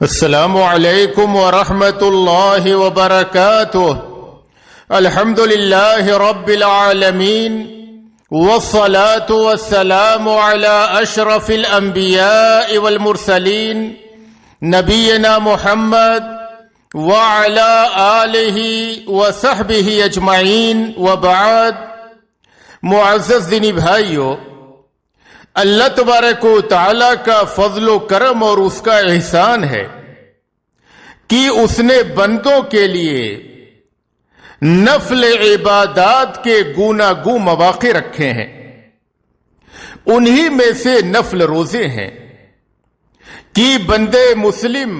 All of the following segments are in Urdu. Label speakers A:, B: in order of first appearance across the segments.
A: السلام علیکم ورحمۃ اللہ وبرکاتہ۔ الحمد للہ رب العالمین والصلاة والسلام على اشرف الانبیاء والمرسلین نبینا محمد وعلى آلہ وصحبہ اجمعین وبعد۔ معزز دینی بھائیو، اللہ تبارک و تعالی کا فضل و کرم اور اس کا احسان ہے کہ اس نے بندوں کے لیے نفل عبادات کے گوناگوں مواقع رکھے ہیں۔ انہی میں سے نفل روزے ہیں کہ بندے مسلم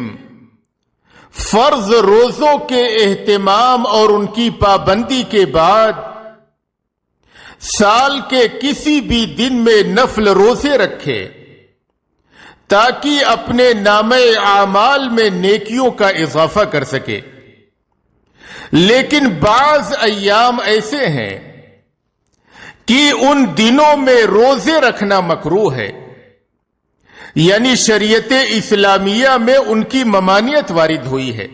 A: فرض روزوں کے اہتمام اور ان کی پابندی کے بعد سال کے کسی بھی دن میں نفل روزے رکھے تاکہ اپنے نامہ اعمال میں نیکیوں کا اضافہ کر سکے۔ لیکن بعض ایام ایسے ہیں کہ ان دنوں میں روزے رکھنا مکروہ ہے، یعنی شریعت اسلامیہ میں ان کی ممانعت وارد ہوئی ہے،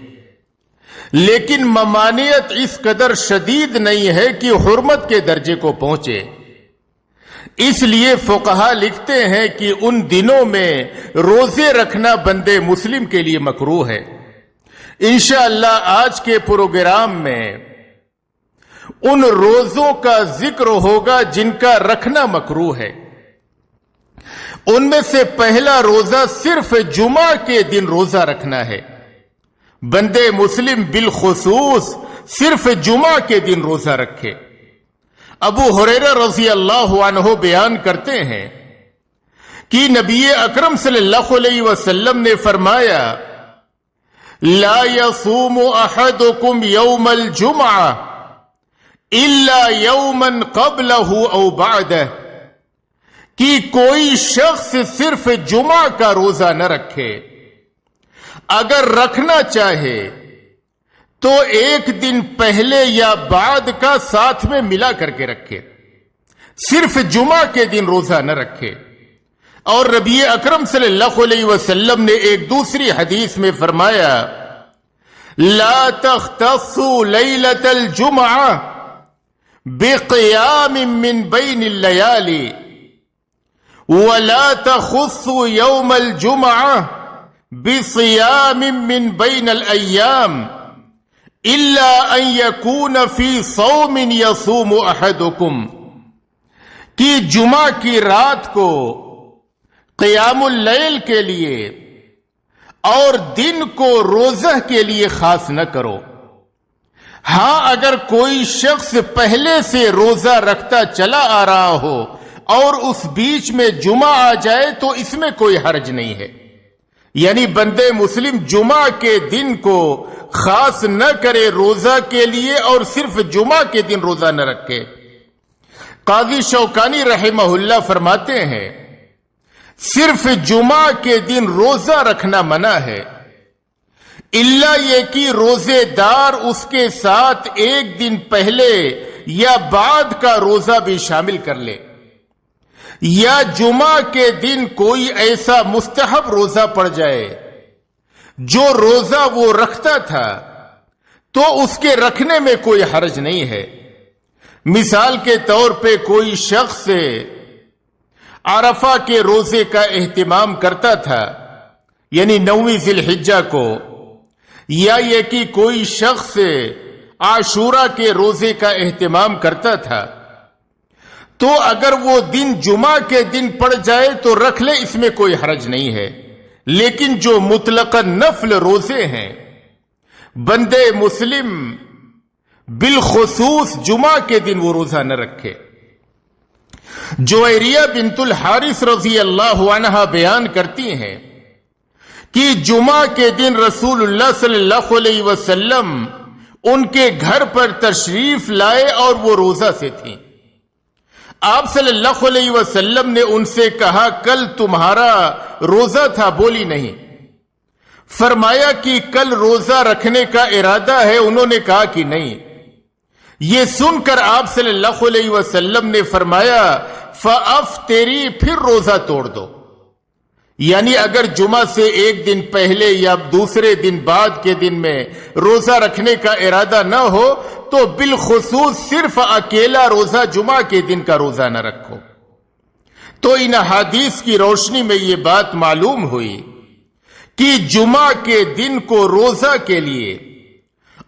A: لیکن ممانعت اس قدر شدید نہیں ہے کہ حرمت کے درجے کو پہنچے۔ اس لیے فقہا لکھتے ہیں کہ ان دنوں میں روزے رکھنا بندے مسلم کے لیے مکروہ ہے۔ انشاءاللہ آج کے پروگرام میں ان روزوں کا ذکر ہوگا جن کا رکھنا مکروہ ہے۔ ان میں سے پہلا روزہ صرف جمعہ کے دن روزہ رکھنا ہے۔ بندے مسلم بالخصوص صرف جمعہ کے دن روزہ رکھے۔ ابو ہریرہ رضی اللہ عنہ بیان کرتے ہیں کہ نبی اکرم صلی اللہ علیہ وسلم نے فرمایا، لا يصوم احدكم يوم الجمعہ الا يوما قبله او بعده، کہ کوئی شخص صرف جمعہ کا روزہ نہ رکھے، اگر رکھنا چاہے تو ایک دن پہلے یا بعد کا ساتھ میں ملا کر کے رکھے، صرف جمعہ کے دن روزہ نہ رکھے۔ اور نبی اکرم صلی اللہ علیہ وسلم نے ایک دوسری حدیث میں فرمایا، لا تختصوا لیلۃ الجمعہ بقیام من بین اللیالی ولا تخصوا یوم الجمعہ بصیام من بین الایام الا ان یکون فی صوم یصوم احدکم، کہ جمعہ کی رات کو قیام اللیل کے لیے اور دن کو روزہ کے لیے خاص نہ کرو۔ ہاں، اگر کوئی شخص پہلے سے روزہ رکھتا چلا آ رہا ہو اور اس بیچ میں جمعہ آ جائے تو اس میں کوئی حرج نہیں ہے، یعنی بندے مسلم جمعہ کے دن کو خاص نہ کرے روزہ کے لیے اور صرف جمعہ کے دن روزہ نہ رکھے۔ قاضی شوکانی رحمہ اللہ فرماتے ہیں، صرف جمعہ کے دن روزہ رکھنا منع ہے، الا یہ کہ روزے دار اس کے ساتھ ایک دن پہلے یا بعد کا روزہ بھی شامل کر لے، یا جمعہ کے دن کوئی ایسا مستحب روزہ پڑ جائے جو روزہ وہ رکھتا تھا تو اس کے رکھنے میں کوئی حرج نہیں ہے۔ مثال کے طور پہ کوئی شخص عرفہ کے روزے کا اہتمام کرتا تھا، یعنی 9ویں ذی الحجہ کو، یا یہ کہ کوئی شخص عاشورہ کے روزے کا اہتمام کرتا تھا، تو اگر وہ دن جمعہ کے دن پڑ جائے تو رکھ لے، اس میں کوئی حرج نہیں ہے۔ لیکن جو مطلقاً نفل روزے ہیں، بندے مسلم بالخصوص جمعہ کے دن وہ روزہ نہ رکھے۔ جویریہ بنت الحارث رضی اللہ عنہا بیان کرتی ہیں کہ جمعہ کے دن رسول اللہ صلی اللہ علیہ وسلم ان کے گھر پر تشریف لائے اور وہ روزہ سے تھیں۔ آپ صلی اللہ علیہ وسلم نے ان سے کہا، کل تمہارا روزہ تھا؟ بولی نہیں۔ فرمایا کہ کل روزہ رکھنے کا ارادہ ہے؟ انہوں نے کہا کہ نہیں۔ یہ سن کر آپ صلی اللہ علیہ وسلم نے فرمایا، فَأَفْتِرِي، پھر روزہ توڑ دو، یعنی اگر جمعہ سے ایک دن پہلے یا دوسرے دن بعد کے دن میں روزہ رکھنے کا ارادہ نہ ہو تو بالخصوص صرف اکیلا روزہ جمعہ کے دن کا روزہ نہ رکھو. تو ان احادیث کی روشنی میں یہ بات معلوم ہوئی کہ جمعہ کے دن کو روزہ کے لیے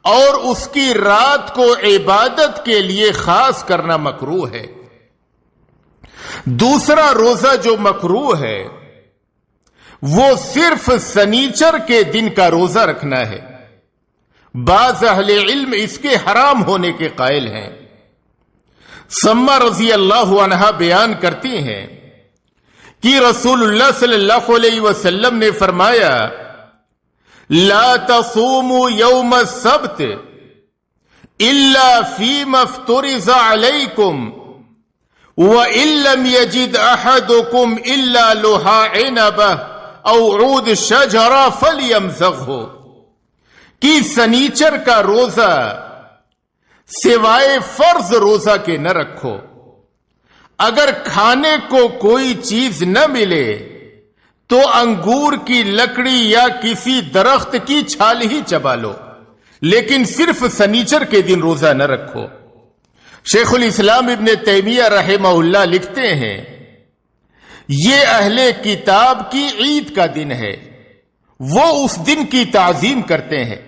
A: اور اس کی رات کو عبادت کے لیے خاص کرنا مکروہ ہے. دوسرا روزہ جو مکروہ ہے وہ صرف سنیچر کے دن کا روزہ رکھنا ہے. بعض اہل علم اس کے حرام ہونے کے قائل ہیں. سما رضی اللہ عنہا بیان کرتی ہیں کہ رسول اللہ صلی اللہ علیہ وسلم نے فرمایا لا تصوموا یوم السبت الا فیما افترض علیکم وَإِن لَّمْ يَجِدْ أَحَدُكُمْ إِلَّا لُحَاءَ عِنَبَةٍ أَوْ عُودَ شَجَرَةٍ فَلْيَمْزَغْهُ کہ سنیچر کا روزہ سوائے فرض روزہ کے نہ رکھو. اگر کھانے کو کوئی چیز نہ ملے تو انگور کی لکڑی یا کسی درخت کی چھال ہی چبا لو، لیکن صرف سنیچر کے دن روزہ نہ رکھو. شیخ الاسلام ابن تیمیہ رحمہ اللہ لکھتے ہیں یہ اہل کتاب کی عید کا دن ہے، وہ اس دن کی تعظیم کرتے ہیں،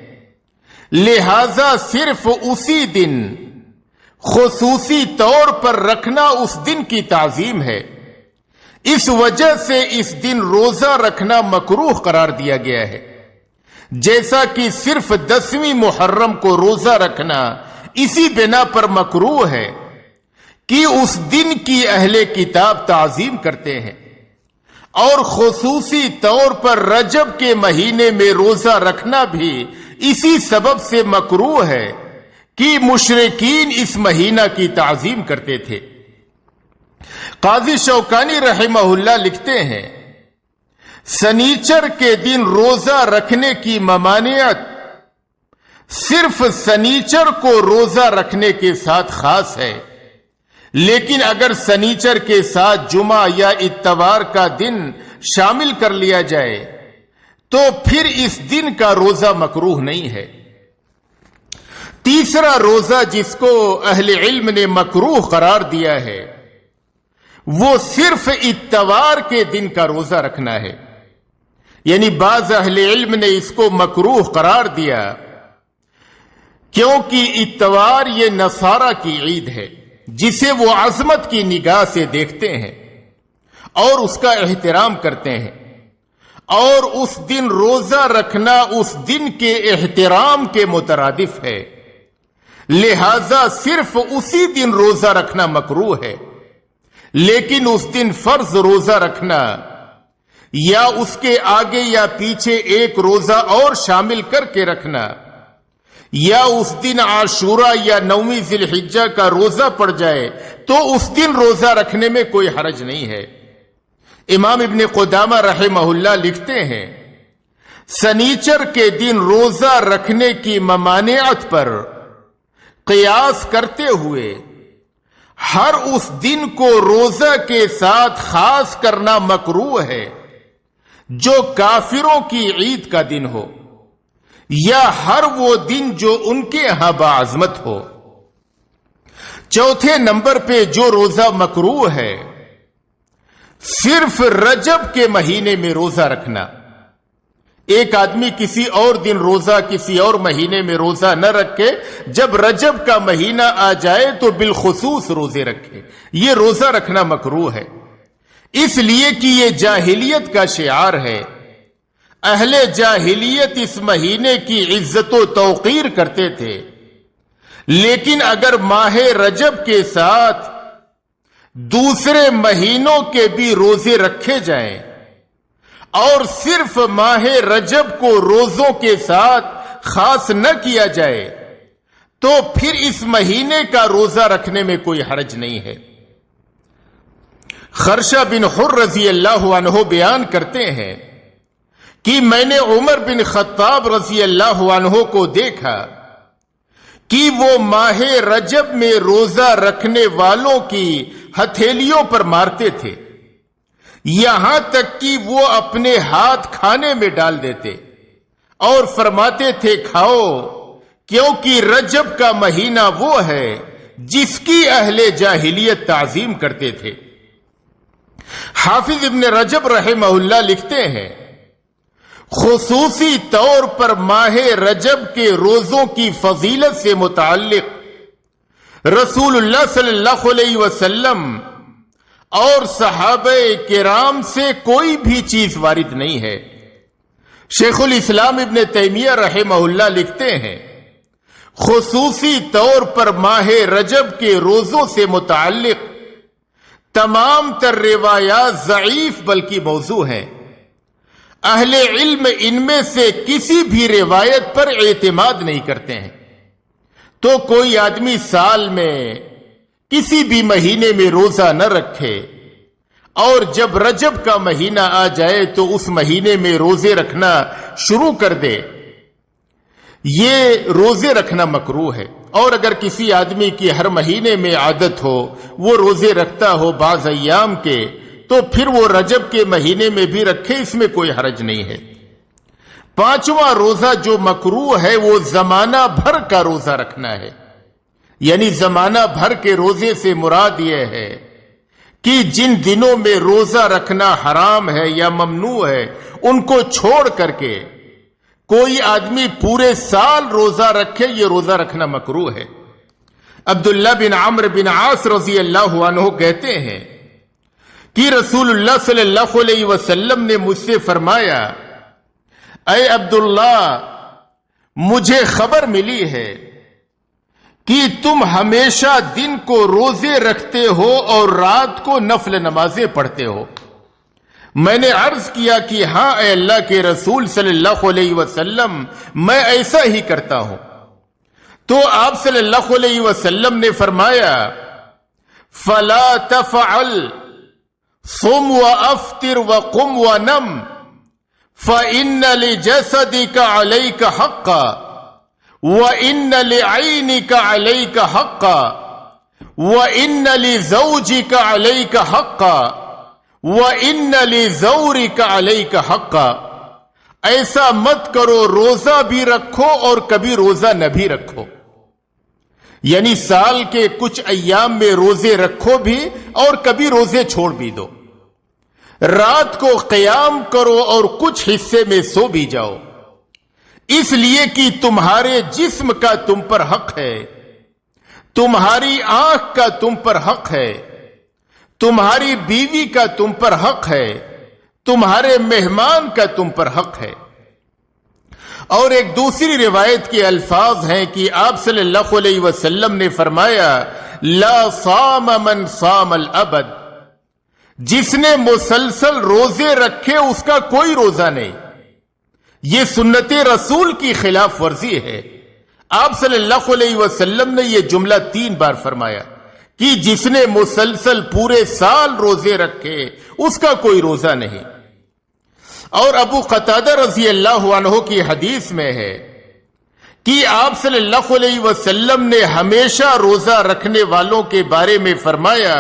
A: لہذا صرف اسی دن خصوصی طور پر رکھنا اس دن کی تعظیم ہے. اس وجہ سے اس دن روزہ رکھنا مکروہ قرار دیا گیا ہے، جیسا کہ صرف 10ویں محرم کو روزہ رکھنا اسی بنا پر مکروہ ہے کہ اس دن کی اہل کتاب تعظیم کرتے ہیں، اور خصوصی طور پر رجب کے مہینے میں روزہ رکھنا بھی اسی سبب سے مکروہ ہے کہ مشرکین اس مہینہ کی تعظیم کرتے تھے. قاضی شوکانی رحمہ اللہ لکھتے ہیں سنیچر کے دن روزہ رکھنے کی ممانعت صرف سنیچر کو روزہ رکھنے کے ساتھ خاص ہے، لیکن اگر سنیچر کے ساتھ جمعہ یا اتوار کا دن شامل کر لیا جائے تو پھر اس دن کا روزہ مکروہ نہیں ہے. تیسرا روزہ جس کو اہل علم نے مکروہ قرار دیا ہے وہ صرف اتوار کے دن کا روزہ رکھنا ہے. یعنی بعض اہل علم نے اس کو مکروہ قرار دیا کیونکہ اتوار یہ نصارہ کی عید ہے جسے وہ عظمت کی نگاہ سے دیکھتے ہیں اور اس کا احترام کرتے ہیں، اور اس دن روزہ رکھنا اس دن کے احترام کے مترادف ہے، لہذا صرف اسی دن روزہ رکھنا مکروہ ہے. لیکن اس دن فرض روزہ رکھنا یا اس کے آگے یا پیچھے ایک روزہ اور شامل کر کے رکھنا، یا اس دن عاشوراء یا 9ویں ذی الحجہ کا روزہ پڑ جائے تو اس دن روزہ رکھنے میں کوئی حرج نہیں ہے. امام ابن قدامہ رحمہ اللہ لکھتے ہیں سنیچر کے دن روزہ رکھنے کی ممانعت پر قیاس کرتے ہوئے ہر اس دن کو روزہ کے ساتھ خاص کرنا مکروہ ہے جو کافروں کی عید کا دن ہو، یا ہر وہ دن جو ان کے ہاں باعظمت ہو. چوتھے نمبر پہ جو روزہ مکروہ ہے صرف رجب کے مہینے میں روزہ رکھنا. ایک آدمی کسی اور دن روزہ کسی اور مہینے میں روزہ نہ رکھے، جب رجب کا مہینہ آ جائے تو بالخصوص روزے رکھے. یہ روزہ رکھنا مکروہ ہے، اس لیے کہ یہ جاہلیت کا شعار ہے. اہل جاہلیت اس مہینے کی عزت و توقیر کرتے تھے، لیکن اگر ماہ رجب کے ساتھ دوسرے مہینوں کے بھی روزے رکھے جائیں اور صرف ماہ رجب کو روزوں کے ساتھ خاص نہ کیا جائے تو پھر اس مہینے کا روزہ رکھنے میں کوئی حرج نہیں ہے. خرشہ بن حر رضی اللہ عنہ بیان کرتے ہیں کہ میں نے عمر بن خطاب رضی اللہ عنہ کو دیکھا کہ وہ ماہ رجب میں روزہ رکھنے والوں کی ہتھیلیوں پر مارتے تھے، یہاں تک کہ وہ اپنے ہاتھ کھانے میں ڈال دیتے اور فرماتے تھے کھاؤ، کیونکہ رجب کا مہینہ وہ ہے جس کی اہل جاہلیت تعظیم کرتے تھے۔ حافظ ابن رجب رحمہ اللہ لکھتے ہیں، خصوصی طور پر ماہ رجب کے روزوں کی فضیلت سے متعلق رسول اللہ صلی اللہ علیہ وسلم اور صحابہ کرام سے کوئی بھی چیز وارد نہیں ہے۔ شیخ الاسلام ابن تیمیہ رحمہ اللہ لکھتے ہیں، خصوصی طور پر ماہ رجب کے روزوں سے متعلق تمام تر روایات ضعیف بلکہ موضوع ہیں۔ اہل علم ان میں سے کسی بھی روایت پر اعتماد نہیں کرتے ہیں۔ تو کوئی آدمی سال میں کسی بھی مہینے میں روزہ نہ رکھے اور جب رجب کا مہینہ آ جائے تو اس مہینے میں روزے رکھنا شروع کر دے، یہ روزے رکھنا مکروہ ہے۔ اور اگر کسی آدمی کی ہر مہینے میں عادت ہو، وہ روزے رکھتا ہو بعض ایام کے، تو پھر وہ رجب کے مہینے میں بھی رکھے، اس میں کوئی حرج نہیں ہے۔ پانچواں روزہ جو مکروہ ہے وہ زمانہ بھر کا روزہ رکھنا ہے، یعنی زمانہ بھر کے روزے سے مراد یہ ہے کہ جن دنوں میں روزہ رکھنا حرام ہے یا ممنوع ہے ان کو چھوڑ کر کے کوئی آدمی پورے سال روزہ رکھے، یہ روزہ رکھنا مکروہ ہے۔ عبداللہ بن عمرو بن عاص رضی اللہ عنہ کہتے ہیں کہ رسول اللہ صلی اللہ علیہ وسلم نے مجھ سے فرمایا، اے عبداللہ، مجھے خبر ملی ہے کہ تم ہمیشہ دن کو روزے رکھتے ہو اور رات کو نفل نمازیں پڑھتے ہو۔ میں نے عرض کیا کہ ہاں اے اللہ کے رسول صلی اللہ علیہ وسلم، میں ایسا ہی کرتا ہوں۔ تو آپ صلی اللہ علیہ وسلم نے فرمایا، فلا تفعل، صم وافطر وقم ونم، فإن لجسدك عليك حقا وإن لعينك عليك حقا وإن لزوجك عليك حقا وَإِنَّ لِزَوْرِكَ عَلَيْكَ حَقًّا۔ ایسا مت کرو، روزہ بھی رکھو اور کبھی روزہ نہ بھی رکھو، یعنی سال کے کچھ ایام میں روزے رکھو بھی اور کبھی روزے چھوڑ بھی دو۔ رات کو قیام کرو اور کچھ حصے میں سو بھی جاؤ، اس لیے کہ تمہارے جسم کا تم پر حق ہے، تمہاری آنکھ کا تم پر حق ہے، تمہاری بیوی کا تم پر حق ہے، تمہارے مہمان کا تم پر حق ہے۔ اور ایک دوسری روایت کے الفاظ ہیں کہ آپ صلی اللہ علیہ وسلم نے فرمایا، لا صام من صام الابد، جس نے مسلسل روزے رکھے اس کا کوئی روزہ نہیں۔ یہ سنت رسول کی خلاف ورزی ہے۔ آپ صلی اللہ علیہ وسلم نے یہ جملہ 3 بار فرمایا کہ جس نے مسلسل پورے سال روزے رکھے اس کا کوئی روزہ نہیں۔ اور ابو قتادہ رضی اللہ عنہ کی حدیث میں ہے کہ آپ صلی اللہ علیہ وسلم نے ہمیشہ روزہ رکھنے والوں کے بارے میں فرمایا،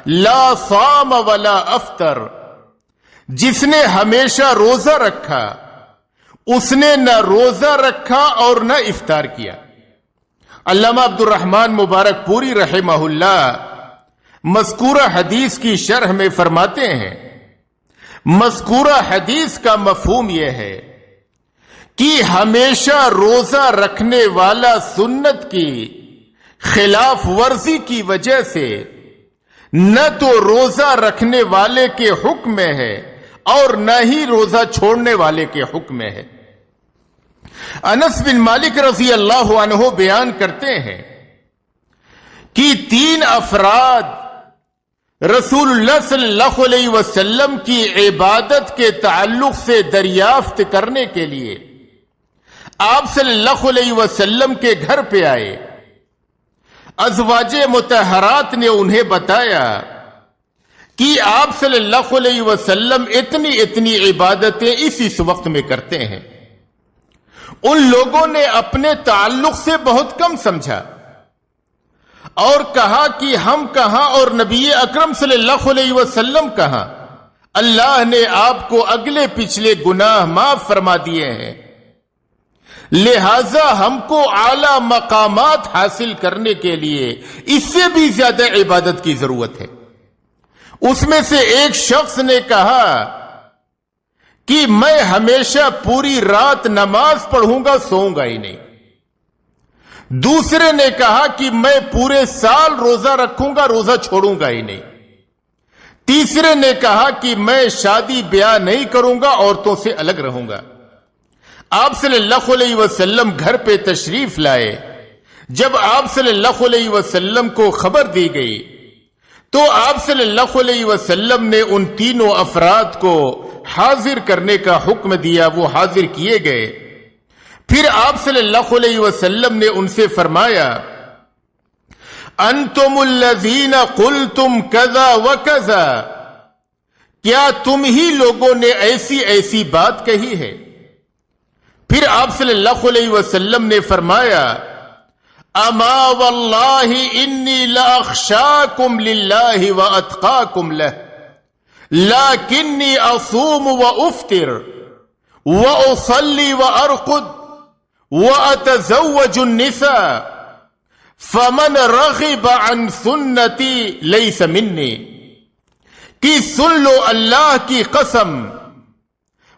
A: لا صام ولا افطر، جس نے ہمیشہ روزہ رکھا اس نے نہ روزہ رکھا اور نہ افطار کیا۔ علامہ عبد الرحمن مبارک پوری رحمہ اللہ مذکورہ حدیث کی شرح میں فرماتے ہیں، مذکورہ حدیث کا مفہوم یہ ہے کہ ہمیشہ روزہ رکھنے والا سنت کی خلاف ورزی کی وجہ سے نہ تو روزہ رکھنے والے کے حکم میں ہے اور نہ ہی روزہ چھوڑنے والے کے حکم میں ہے۔ انس بن مالک رضی اللہ عنہ بیان کرتے ہیں کہ 3 افراد رسول اللہ صلی اللہ علیہ وسلم کی عبادت کے تعلق سے دریافت کرنے کے لیے آپ صلی اللہ علیہ وسلم کے گھر پہ آئے۔ ازواج مطہرات نے انہیں بتایا کہ آپ صلی اللہ علیہ وسلم اتنی عبادتیں اس وقت میں کرتے ہیں۔ ان لوگوں نے اپنے تعلق سے بہت کم سمجھا اور کہا کہ ہم کہاں اور نبی اکرم صلی اللہ علیہ وسلم کہاں۔ اللہ نے آپ کو اگلے پچھلے گناہ معاف فرما دیے ہیں، لہذا ہم کو اعلی مقامات حاصل کرنے کے لیے اس سے بھی زیادہ عبادت کی ضرورت ہے۔ اس میں سے ایک شخص نے کہا کہ میں ہمیشہ پوری رات نماز پڑھوں گا، سوؤں گا ہی نہیں۔ دوسرے نے کہا کہ میں پورے سال روزہ رکھوں گا، روزہ چھوڑوں گا ہی نہیں۔ تیسرے نے کہا کہ میں شادی بیاہ نہیں کروں گا، عورتوں سے الگ رہوں گا۔ آپ صلی اللہ علیہ وسلم گھر پہ تشریف لائے۔ جب آپ صلی اللہ علیہ وسلم کو خبر دی گئی تو آپ صلی اللہ علیہ وسلم نے ان تینوں افراد کو حاضر کرنے کا حکم دیا، وہ حاضر کیے گئے۔ پھر آپ صلی اللہ علیہ وسلم نے ان سے فرمایا، انتم الذین قلتم کذا وکذا، کیا تم ہی لوگوں نے ایسی ایسی بات کہی ہے؟ پھر آپ صلی اللہ علیہ وسلم نے فرمایا، اما واللہ انی لاخشاکم للہ واتقاکم لہ، لیکنی اصوم وافطر واصلی وارقد واتزوج النساء فمن رغب عن سنتی لیس منی۔ کہ سن لو اللہ کی قسم،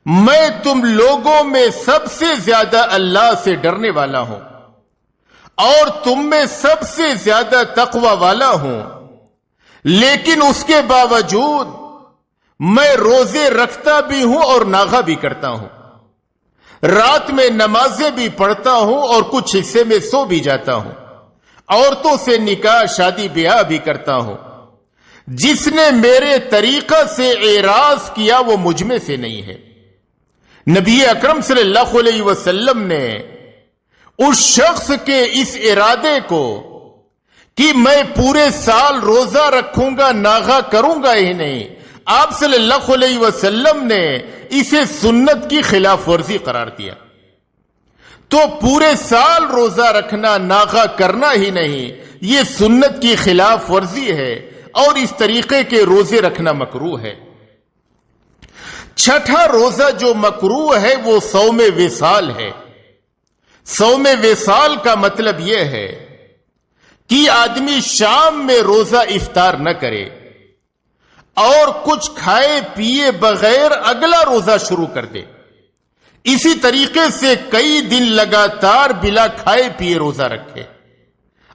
A: میں تم لوگوں میں سب سے زیادہ اللہ سے ڈرنے والا ہوں اور تم میں سب سے زیادہ تقوی والا ہوں، لیکن اس کے باوجود میں روزے رکھتا بھی ہوں اور ناغہ بھی کرتا ہوں، رات میں نمازیں بھی پڑھتا ہوں اور کچھ حصے میں سو بھی جاتا ہوں، عورتوں سے نکاح شادی بیاہ بھی کرتا ہوں۔ جس نے میرے طریقہ سے اعراض کیا وہ مجھ میں سے نہیں ہے۔ نبی اکرم صلی اللہ علیہ وسلم نے اس شخص کے اس ارادے کو کہ میں پورے سال روزہ رکھوں گا، ناغہ کروں گا ہی نہیں، آپ صلی اللہ علیہ وسلم نے اسے سنت کی خلاف ورزی قرار دیا۔ تو پورے سال روزہ رکھنا، ناغہ کرنا ہی نہیں، یہ سنت کی خلاف ورزی ہے اور اس طریقے کے روزے رکھنا مکروہ ہے۔ چھٹا روزہ جو مکروہ ہے وہ صوم وصال ہے۔ صوم وصال کا مطلب یہ ہے کہ آدمی شام میں روزہ افطار نہ کرے اور کچھ کھائے پیے بغیر اگلا روزہ شروع کر دے، اسی طریقے سے کئی دن لگاتار بلا کھائے پیے روزہ رکھے۔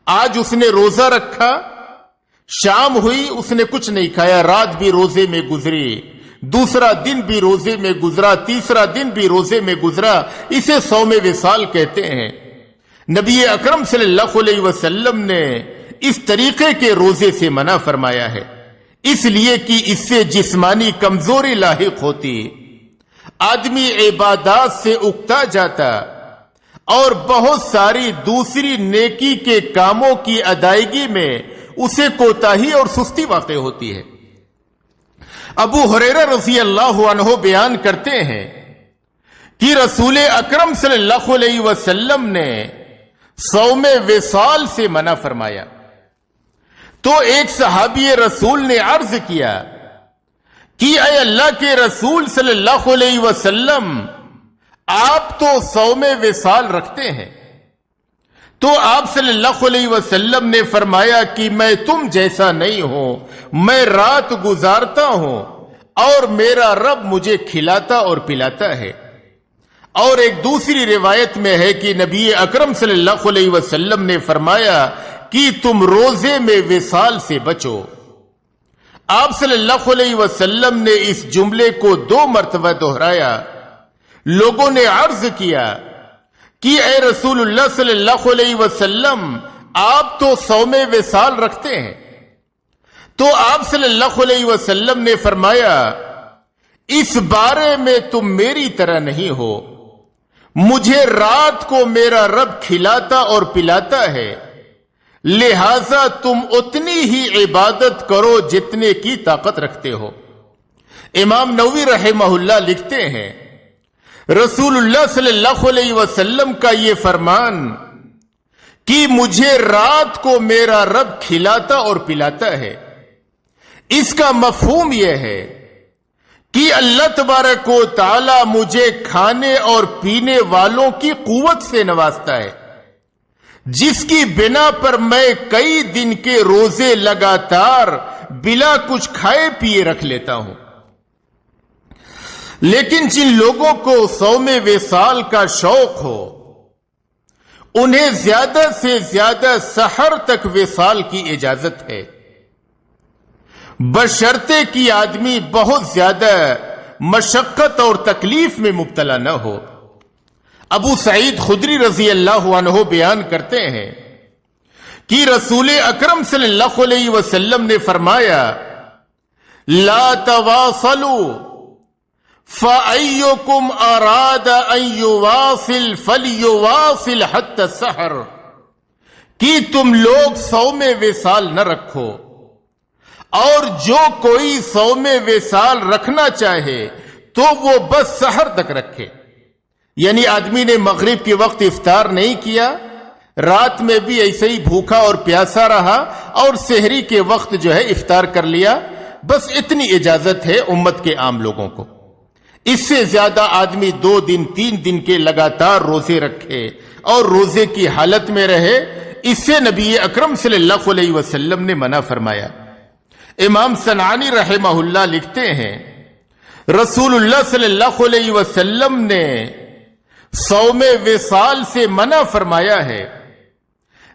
A: آج اس نے روزہ رکھا، شام ہوئی اس نے کچھ نہیں کھایا، رات بھی روزے میں گزری، دوسرا دن بھی روزے میں گزرا، تیسرا دن بھی روزے میں گزرا، اسے صوم وصال کہتے ہیں۔ نبی اکرم صلی اللہ علیہ وسلم نے اس طریقے کے روزے سے منع فرمایا ہے، اس لیے کہ اس سے جسمانی کمزوری لاحق ہوتی، آدمی عبادات سے اکتا جاتا اور بہت ساری دوسری نیکی کے کاموں کی ادائیگی میں اسے کوتاہی اور سستی واقع ہوتی ہے۔ ابو ہریرہ رضی اللہ عنہ بیان کرتے ہیں کہ رسول اکرم صلی اللہ علیہ وسلم نے صوم وصال سے منع فرمایا تو ایک صحابی رسول نے عرض کیا کہ اے اللہ کے رسول صلی اللہ علیہ وسلم، آپ تو صوم وصال رکھتے ہیں، تو آپ صلی اللہ علیہ وسلم نے فرمایا کہ میں تم جیسا نہیں ہوں، میں رات گزارتا ہوں اور میرا رب مجھے کھلاتا اور پلاتا ہے۔ اور ایک دوسری روایت میں ہے کہ نبی اکرم صلی اللہ علیہ وسلم نے فرمایا کہ تم روزے میں وصال سے بچو۔ آپ صلی اللہ علیہ وسلم نے اس جملے کو 2 مرتبہ دہرایا۔ لوگوں نے عرض کیا کہ اے رسول اللہ صلی اللہ علیہ وسلم، آپ تو صوم وصال رکھتے ہیں، تو آپ صلی اللہ علیہ وسلم نے فرمایا اس بارے میں تم میری طرح نہیں ہو، مجھے رات کو میرا رب کھلاتا اور پلاتا ہے، لہذا تم اتنی ہی عبادت کرو جتنے کی طاقت رکھتے ہو۔ امام نووی رحمہ اللہ لکھتے ہیں رسول اللہ صلی اللہ علیہ وسلم کا یہ فرمان کہ مجھے رات کو میرا رب کھلاتا اور پلاتا ہے، اس کا مفہوم یہ ہے کہ اللہ تبارک و تعالی مجھے کھانے اور پینے والوں کی قوت سے نوازتا ہے، جس کی بنا پر میں کئی دن کے روزے لگاتار بلا کچھ کھائے پیے رکھ لیتا ہوں۔ لیکن جن لوگوں کو صوم وصال کا شوق ہو، انہیں زیادہ سے زیادہ سحر تک وصال کی اجازت ہے، بشرطے کہ آدمی بہت زیادہ مشقت اور تکلیف میں مبتلا نہ ہو۔ ابو سعید خدری رضی اللہ عنہ بیان کرتے ہیں کہ رسول اکرم صلی اللہ علیہ وسلم نے فرمایا، لا تواصلوا فَأَيُّكُمْ أَرَادَ أَن يُوَاصِلْ فَلْيُوَاصِلْ حَتَّى السَّحَرِ، کہ تم لوگ صوم وصال نہ رکھو، اور جو کوئی صوم وصال رکھنا چاہے تو وہ بس سحر تک رکھے۔ یعنی آدمی نے مغرب کے وقت افطار نہیں کیا، رات میں بھی ایسے ہی بھوکا اور پیاسا رہا، اور سحری کے وقت جو ہے افطار کر لیا، بس اتنی اجازت ہے امت کے عام لوگوں کو۔ اس سے زیادہ آدمی 2 دن 3 دن کے لگاتار روزے رکھے اور روزے کی حالت میں رہے، اس سے نبی اکرم صلی اللہ علیہ وسلم نے منع فرمایا۔ امام صنعانی رحمہ اللہ لکھتے ہیں، رسول اللہ صلی اللہ علیہ وسلم نے صوم وصال سے منع فرمایا ہے،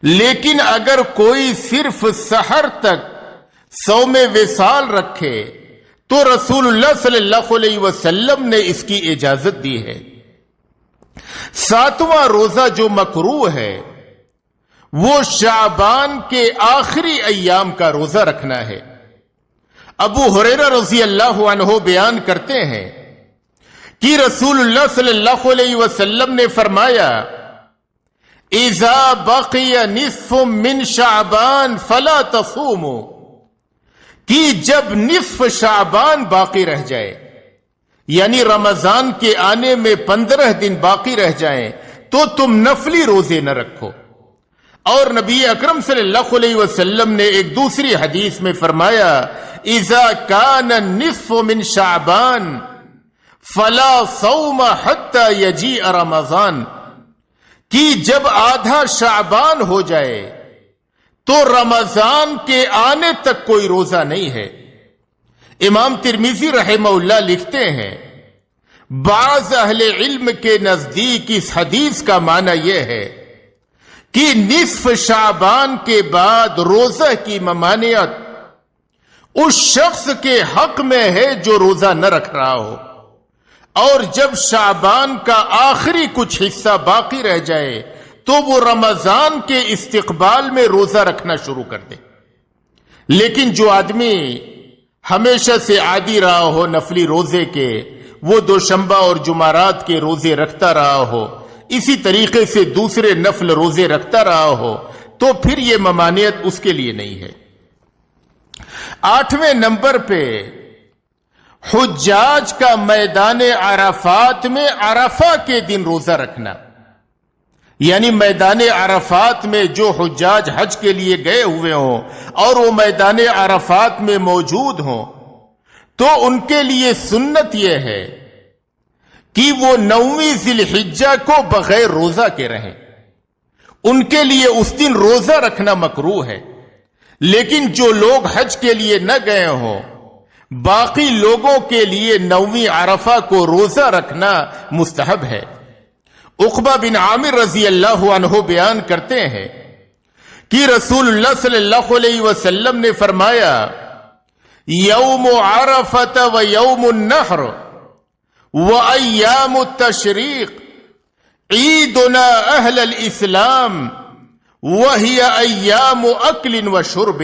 A: لیکن اگر کوئی صرف سحر تک صوم وصال رکھے تو رسول اللہ صلی اللہ علیہ وسلم نے اس کی اجازت دی ہے۔ 7واں روزہ جو مکروہ ہے وہ شعبان کے آخری ایام کا روزہ رکھنا ہے۔ ابو ہریرہ رضی اللہ عنہ بیان کرتے ہیں کہ رسول اللہ صلی اللہ علیہ وسلم نے فرمایا، اذا بقی نصف من شعبان فلا تصوموا، کہ جب نصف شعبان باقی رہ جائے، یعنی رمضان کے آنے میں 15 دن باقی رہ جائیں، تو تم نفلی روزے نہ رکھو۔ اور نبی اکرم صلی اللہ علیہ وسلم نے ایک دوسری حدیث میں فرمایا، اذا کان النصف من شعبان فلا صوم حتی یجیء رمضان، کہ جب آدھا شعبان ہو جائے تو رمضان کے آنے تک کوئی روزہ نہیں ہے۔ امام ترمذی رحمہ اللہ لکھتے ہیں، بعض اہل علم کے نزدیک اس حدیث کا معنی یہ ہے کہ نصف شعبان کے بعد روزہ کی ممانعت اس شخص کے حق میں ہے جو روزہ نہ رکھ رہا ہو، اور جب شعبان کا آخری کچھ حصہ باقی رہ جائے تو وہ رمضان کے استقبال میں روزہ رکھنا شروع کر دے۔ لیکن جو آدمی ہمیشہ سے عادی رہا ہو نفلی روزے کے، وہ دوشنبہ اور جمعرات کے روزے رکھتا رہا ہو، اسی طریقے سے دوسرے نفل روزے رکھتا رہا ہو، تو پھر یہ ممانعت اس کے لیے نہیں ہے۔ 8ویں نمبر پہ حجاج کا میدان عرفات میں عرفہ کے دن روزہ رکھنا، یعنی میدان عرفات میں جو حجاج حج کے لیے گئے ہوئے ہوں اور وہ میدان عرفات میں موجود ہوں، تو ان کے لیے سنت یہ ہے کہ وہ 9ویں ذی الحجہ کو بغیر روزہ کے رہیں۔ ان کے لیے اس دن روزہ رکھنا مکروہ ہے، لیکن جو لوگ حج کے لیے نہ گئے ہوں، باقی لوگوں کے لیے 9ویں عرفہ کو روزہ رکھنا مستحب ہے۔ عقبہ بن عامر رضی اللہ عنہ بیان کرتے ہیں کہ رسول اللہ صلی اللہ علیہ وسلم نے فرمایا، یوم عرفۃ و یوم النحر و ایام التشریق عیدنا اہل الاسلام وہی ایام اکل و شرب،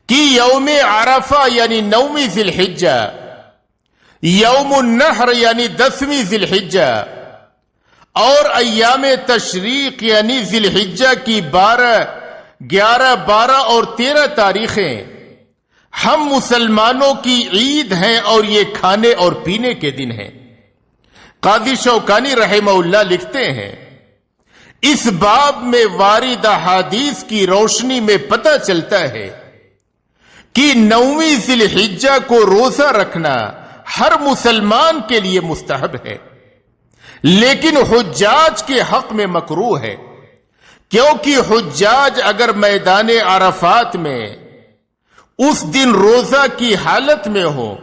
A: کہ یوم عرفہ یعنی 9ویں ذی الحجہ، یوم النحر یعنی 10ویں ذی الحجہ، اور ایام تشریق یعنی ذی الحجہ کی 12، 11، 12 اور 13 تاریخیں ہم مسلمانوں کی عید ہیں، اور یہ کھانے اور پینے کے دن ہیں۔ قاضی شوکانی رحمہ اللہ لکھتے ہیں، اس باب میں وارد احادیث کی روشنی میں پتہ چلتا ہے کہ 9ویں ذی الحجہ کو روزہ رکھنا ہر مسلمان کے لیے مستحب ہے، لیکن حجاج کے حق میں مکروہ ہے، کیونکہ حجاج اگر میدان عرفات میں اس دن روزہ کی حالت میں ہو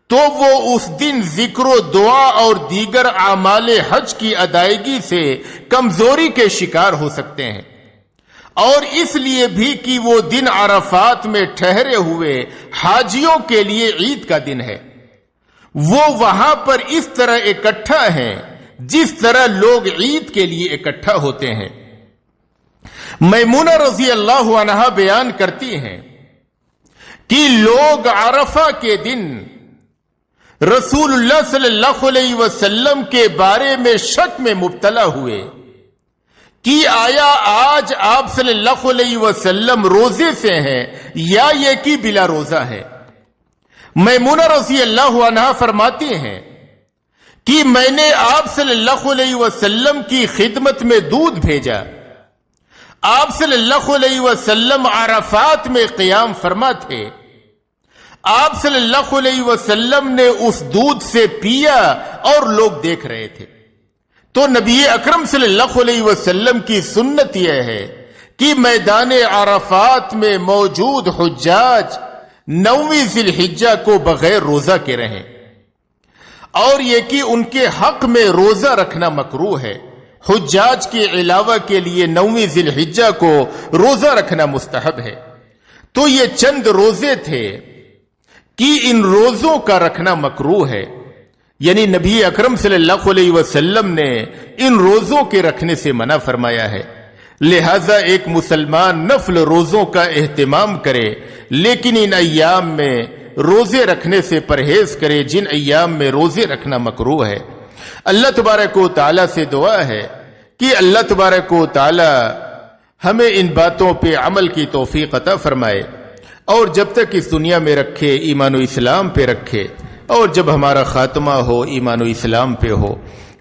A: تو وہ اس دن ذکر و دعا اور دیگر اعمال حج کی ادائیگی سے کمزوری کے شکار ہو سکتے ہیں، اور اس لیے بھی کہ وہ دن عرفات میں ٹھہرے ہوئے حاجیوں کے لیے عید کا دن ہے، وہ وہاں پر اس طرح اکٹھا ہیں جس طرح لوگ عید کے لیے اکٹھا ہوتے ہیں۔ میمونہ رضی اللہ عنہا بیان کرتی ہیں کہ لوگ عرفہ کے دن رسول اللہ صلی اللہ علیہ وسلم کے بارے میں شک میں مبتلا ہوئے کہ آیا آج آپ صلی اللہ علیہ وسلم روزے سے ہیں یا یہ کہ بلا روزہ ہے۔ میمونہ رضی اللہ عنہا فرماتی ہیں کہ میں نے آپ صلی اللہ علیہ وسلم کی خدمت میں دودھ بھیجا، آپ صلی اللہ علیہ وسلم عرفات میں قیام فرما تھے، آپ صلی اللہ علیہ وسلم نے اس دودھ سے پیا اور لوگ دیکھ رہے تھے۔ تو نبی اکرم صلی اللہ علیہ وسلم کی سنت یہ ہے کہ میدان عرفات میں موجود حجاج 9ویں ذی الحجہ کو بغیر روزہ کے رہیں، اور یہ کہ ان کے حق میں روزہ رکھنا مکروہ ہے۔ حجاج کے علاوہ کے لیے 9ویں ذی الحجہ کو روزہ رکھنا مستحب ہے۔ تو یہ چند روزے تھے کہ ان روزوں کا رکھنا مکروہ ہے، یعنی نبی اکرم صلی اللہ علیہ وسلم نے ان روزوں کے رکھنے سے منع فرمایا ہے، لہذا ایک مسلمان نفل روزوں کا اہتمام کرے، لیکن ان ایام میں روزے رکھنے سے پرہیز کرے جن ایام میں روزے رکھنا مکروہ ہے۔ اللہ تبارک و تعالی سے دعا ہے کہ اللہ تبارک و تعالی ہمیں ان باتوں پہ عمل کی توفیق عطا فرمائے، اور جب تک اس دنیا میں رکھے ایمان و اسلام پہ رکھے، اور جب ہمارا خاتمہ ہو ایمان و اسلام پہ ہو۔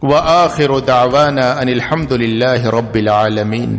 A: وآخر دعوانا ان الحمد للہ رب العالمین۔